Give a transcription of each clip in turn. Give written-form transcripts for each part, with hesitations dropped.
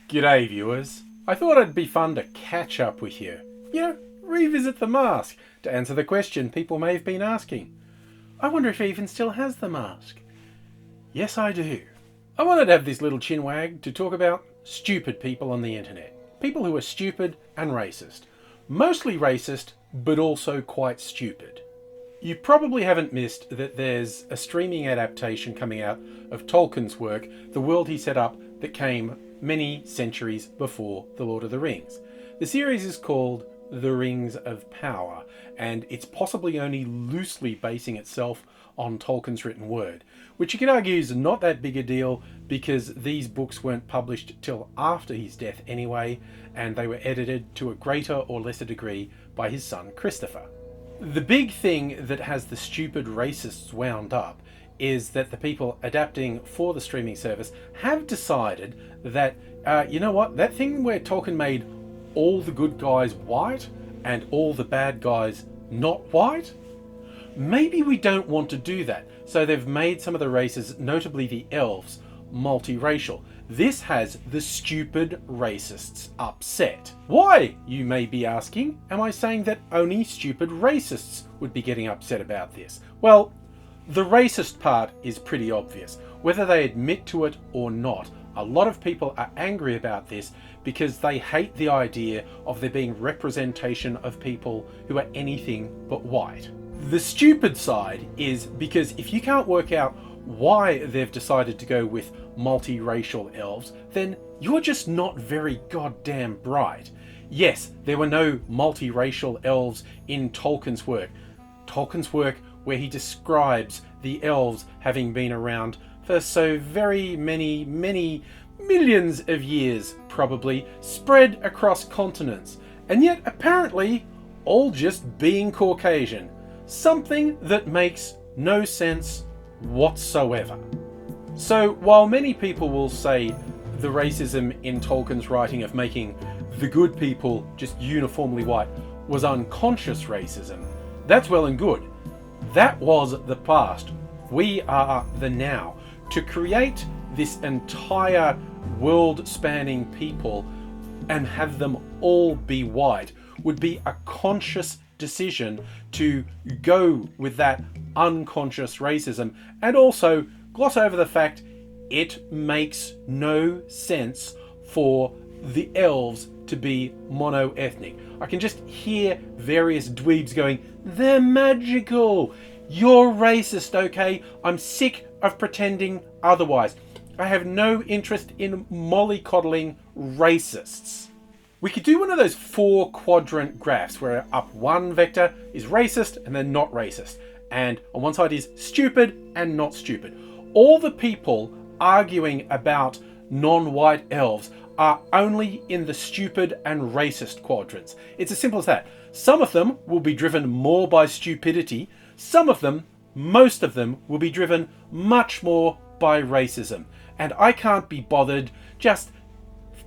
G'day viewers. I thought it'd be fun to catch up with you. Revisit the mask to answer the question people may have been asking. I wonder if he even still has the mask. Yes, I do. I wanted to have this little chinwag to talk about stupid people on the internet. People who are stupid and racist. Mostly racist, but also quite stupid. You probably haven't missed that there's a streaming adaptation coming out of Tolkien's work, the world he set up that came many centuries before The Lord of the Rings. The series is called The Rings of Power, and it's possibly only loosely basing itself on Tolkien's written word, which you could argue is not that big a deal because these books weren't published till after his death anyway, and they were edited to a greater or lesser degree by his son Christopher. The big thing that has the stupid racists wound up is that the people adapting for the streaming service have decided that, you know what, that thing where Tolkien made all the good guys white and all the bad guys not white? Maybe we don't want to do that. So they've made some of the races, notably the elves, multiracial. This has the stupid racists upset. Why, you may be asking? Am I saying that only stupid racists would be getting upset about this? Well, the racist part is pretty obvious. Whether they admit to it or not, a lot of people are angry about this because they hate the idea of there being representation of people who are anything but white. The stupid side is because if you can't work out why they've decided to go with multiracial elves, then you're just not very goddamn bright. Yes, there were no multiracial elves in Tolkien's work. Tolkien's work where he describes the elves having been around for so very many millions of years, probably, spread across continents, and yet apparently all just being Caucasian. Something that makes no sense whatsoever. So while many people will say the racism in Tolkien's writing of making the good people just uniformly white was unconscious racism, that's well and good. That was the past. We are the now. To create this entire world-spanning people and have them all be white would be a conscious decision to go with that unconscious racism and also gloss over the fact it makes no sense for the elves to be mono-ethnic. I can just hear various dweebs going, "They're magical. You're racist, okay? I'm sick of pretending otherwise. I have no interest in mollycoddling racists." We could do one of those 4-quadrant graphs where up one vector is racist and then not racist, and on one side is stupid and not stupid. All the people arguing about non-white elves are only in the stupid and racist quadrants. It's as simple as that. Some of them will be driven more by stupidity. Some of them, most of them, will be driven much more by racism. And I can't be bothered just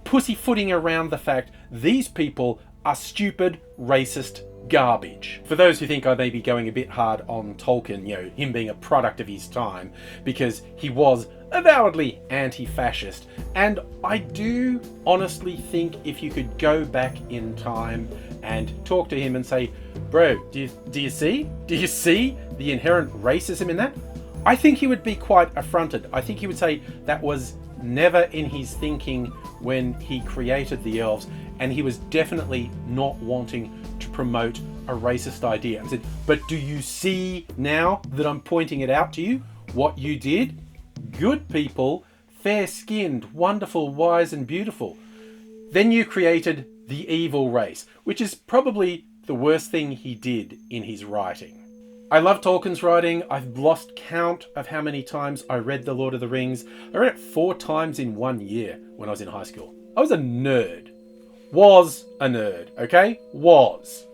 pussyfooting around the fact these people are stupid, racist garbage. For those who think I may be going a bit hard on Tolkien, him being a product of his time, because he was avowedly anti-fascist, and I do honestly think if you could go back in time and talk to him and say, "Bro, do you see the inherent racism in that?" I think he would be quite affronted. I think he would say that was never in his thinking when he created the elves, and he was definitely not wanting to promote a racist idea. I said, "But do you see now that I'm pointing it out to you, what you did? Good people, fair-skinned, wonderful, wise and beautiful. Then you created the evil race," which is probably the worst thing he did in his writing. I love Tolkien's writing. I've lost count of how many times I read The Lord of the Rings. I read it 4 times in 1 year when I was in high school. I was a nerd. Was a nerd, okay? Was.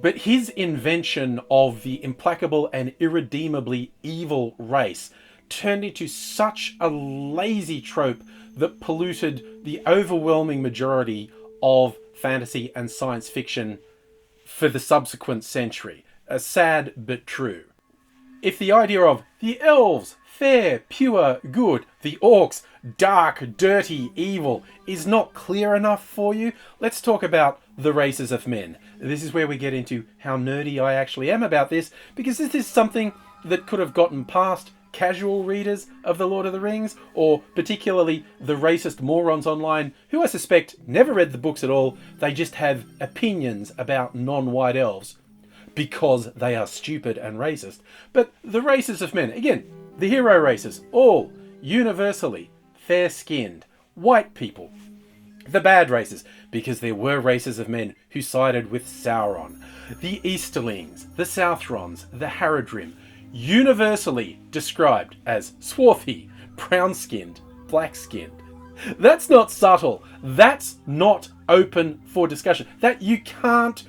But his invention of the implacable and irredeemably evil race turned into such a lazy trope that polluted the overwhelming majority of fantasy and science fiction for the subsequent century. Sad but true. If the idea of the elves, fair, pure, good, the orcs, dark, dirty, evil, is not clear enough for you, let's talk about the races of men. This is where we get into how nerdy I actually am about this, because this is something that could have gotten past casual readers of The Lord of the Rings, or particularly the racist morons online who I suspect never read the books at all. They just have opinions about non-white elves because they are stupid and racist. But the races of men, again, the hero races, all universally fair-skinned, white people. The bad races, because there were races of men who sided with Sauron. The Easterlings, the Southrons, the Haradrim, universally described as swarthy, brown-skinned, black-skinned. That's not subtle. That's not open for discussion. That you can't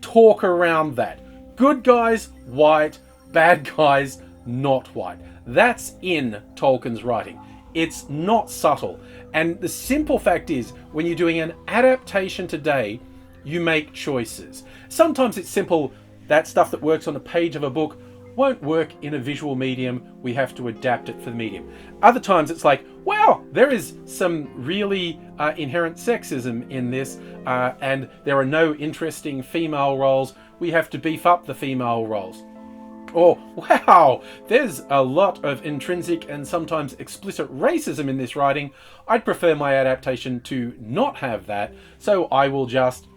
talk around that. Good guys, white. Bad guys, not white. That's in Tolkien's writing. It's not subtle. And the simple fact is, when you're doing an adaptation today, you make choices. Sometimes it's simple. That stuff that works on a page of a book won't work in a visual medium. We have to adapt it for the medium. Other times it's like, wow, there is some really inherent sexism in this, and there are no interesting female roles. We have to beef up the female roles. Or, wow, there's a lot of intrinsic and sometimes explicit racism in this writing. I'd prefer my adaptation to not have that, so I will just,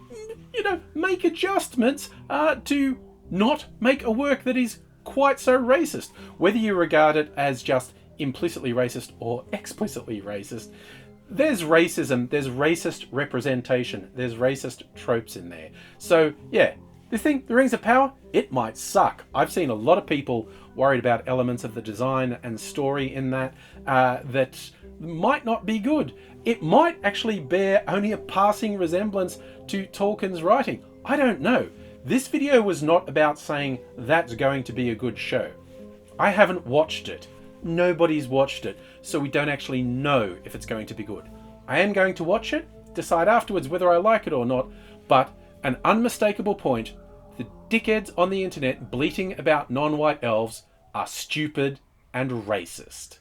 make adjustments to not make a work that is quite so racist. Whether you regard it as just implicitly racist or explicitly racist, there's racism, there's racist representation, there's racist tropes in there. So, yeah. This thing, the Rings of Power, it might suck. I've seen a lot of people worried about elements of the design and story in that that might not be good. It might actually bear only a passing resemblance to Tolkien's writing. I don't know. This video was not about saying that's going to be a good show. I haven't watched it. Nobody's watched it, so we don't actually know if it's going to be good. I am going to watch it, decide afterwards whether I like it or not, but an unmistakable point, the dickheads on the internet bleating about non-white elves are stupid and racist.